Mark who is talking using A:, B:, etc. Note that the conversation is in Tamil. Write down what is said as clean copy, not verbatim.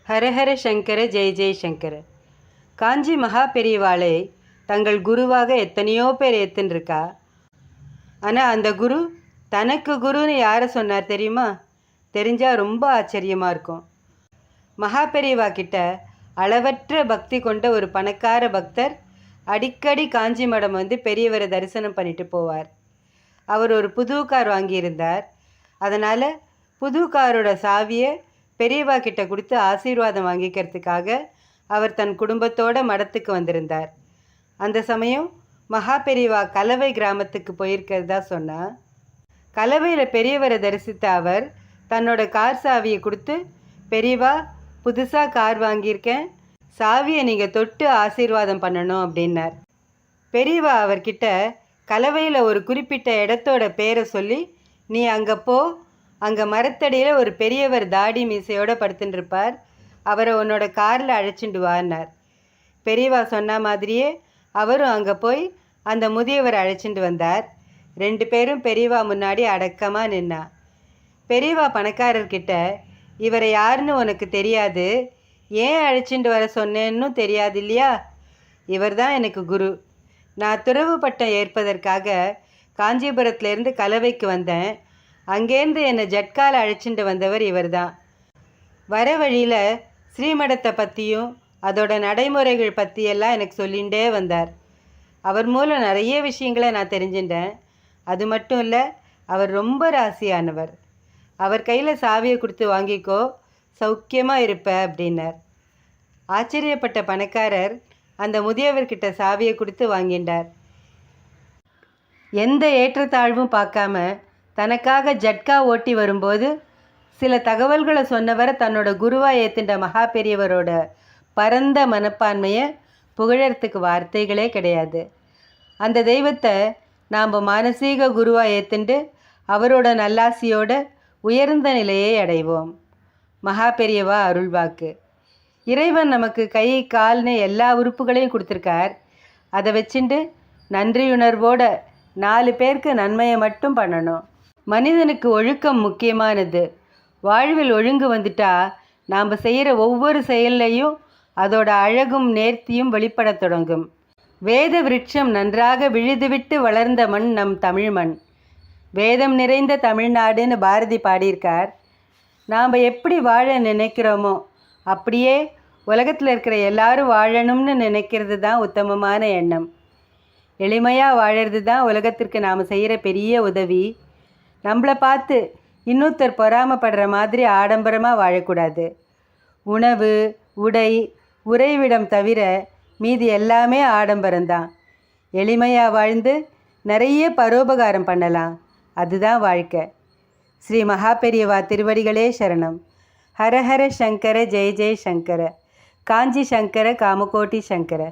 A: ஹரஹர சங்கர ஜெய ஜெய சங்கர. காஞ்சி மகா பெரியவாளை தங்கள் குருவாக எத்தனையோ பேர் ஏற்றுன்ருக்கா. ஆனால் அந்த குரு தனக்கு குருன்னு யாரை சொன்னார் தெரியுமா? தெரிஞ்சால் ரொம்ப ஆச்சரியமாக இருக்கும். மகா பெரியவா கிட்ட அளவற்ற பக்தி கொண்ட ஒரு பணக்கார பக்தர் அடிக்கடி காஞ்சி மடம் வந்து பெரியவரை தரிசனம் பண்ணிட்டு போவார். அவர் ஒரு புது கார் வாங்கியிருந்தார். அதனால் புது காரோட சாவியை பெரியவா கிட்ட கொடுத்து ஆசீர்வாதம் வாங்கிக்கிறதுக்காக அவர் தன் குடும்பத்தோட மடத்துக்கு வந்திருந்தார். அந்த சமயம் மகா பெரியவா கலவை கிராமத்துக்கு போயிருக்கிறதா சொன்னார். கலவையில் பெரியவரை தரிசித்த அவர் தன்னோட கார் சாவியை கொடுத்து, பெரியவா புதுசாக கார் வாங்கியிருக்கேன், சாவியை நீங்கள் தொட்டு ஆசீர்வாதம் பண்ணணும் அப்படின்னார். பெரியவா அவர்கிட்ட கலவையில் ஒரு குறிப்பிட்ட இடத்தோட பேரை சொல்லி, நீ அங்கே போ, அங்கே மரத்தடியில் ஒரு பெரியவர் தாடி மீசையோடு படுத்துட்டுருப்பார், அவரை உன்னோட காரில் அழைச்சிட்டு வான்னார். பெரியவா சொன்ன மாதிரியே அவரும் அங்கே போய் அந்த முதியவரை அழைச்சிட்டு வந்தார். 2 பேரும் பெரியவா முன்னாடி அடக்கமாக நின்னா. பெரியவா பணக்காரர்கிட்ட, இவரை யாருன்னு உனக்கு தெரியாது, ஏன் அழைச்சிட்டு வர சொன்னேன்னு தெரியாது இல்லையா? இவர் தான் எனக்கு குரு. நான் துறவு பட்டம் ஏற்பதற்காக காஞ்சிபுரத்துலேருந்து கலவைக்கு வந்தேன். அங்கேருந்து என்னை ஜட்கால அழைச்சிட்டு வந்தவர் இவர் தான். வர வழியில் ஸ்ரீமடத்தை பற்றியும் அதோட நடைமுறைகள் பற்றியெல்லாம் எனக்கு சொல்லிகிட்டே வந்தார். அவர் மூலம் நிறைய விஷயங்களை நான் தெரிஞ்சுட்டேன். அது மட்டும் இல்லை, அவர் ரொம்ப ராசியானவர். அவர் கையில் சாவியை கொடுத்து வாங்கிக்கோ, சௌக்கியமாக இருப்ப அப்படின்னார். ஆச்சரியப்பட்ட பணக்காரர் அந்த முதியவர்கிட்ட சாவியை கொடுத்து வாங்கிட்டார். எந்த ஏற்றத்தாழ்வும் பார்க்காம தனக்காக ஜட்கா ஓட்டி வரும்போது சில தகவல்களை சொன்னவரை தன்னோட குருவாக ஏற்றுண்ட மகா பெரியவரோட பரந்த மனப்பான்மையை புகழறதுக்கு வார்த்தைகளே கிடையாது. அந்த தெய்வத்தை நாம் மானசீக குருவாக ஏற்றுண்டு அவரோட நல்லாசியோட உயர்ந்த நிலையை அடைவோம். மகா பெரியவா அருள்வாக்கு. இறைவன் நமக்கு கை கால்னு எல்லா உறுப்புகளையும் கொடுத்துருக்கார். அதை வச்சுட்டு நன்றியுணர்வோட 4 பேருக்கு நன்மையை மட்டும் பண்ணணும். மனிதனுக்கு ஒழுக்கம் முக்கியமானது. வாழ்வில் ஒழுங்கு வந்துட்டா நாம் செய்கிற ஒவ்வொரு செயல்லையும் அதோட அழகும் நேர்த்தியும் வெளிப்பட தொடங்கும். வேத விருட்சம் நன்றாக விழுதுவிட்டு வளர்ந்த மண் நம் தமிழ் மண். வேதம் நிறைந்த தமிழ்நாடுன்னு பாரதி பாடியிருக்கார். நாம் எப்படி வாழ நினைக்கிறோமோ அப்படியே உலகத்தில் இருக்கிற எல்லாரும் வாழணும்னு நினைக்கிறது தான் உத்தமமான எண்ணம். எளிமையாக வாழறது தான் உலகத்திற்கு நாம் செய்கிற பெரிய உதவி. நம்மளை பார்த்து இன்னொருத்தர் பொறாமப்படுற மாதிரி ஆடம்பரமாக வாழக்கூடாது. உணவு, உடை, உறைவிடம் தவிர மீதி எல்லாமே ஆடம்பரம்தான். எளிமையாக வாழ்ந்து நிறைய பரோபகாரம் பண்ணலாம். அதுதான் வாழ்க்கை. ஸ்ரீ மகா பெரியவா திருவடிகளே சரணம். ஹரஹர சங்கர ஜெய ஜெய சங்கர. காஞ்சி சங்கர காமகோட்டி சங்கர.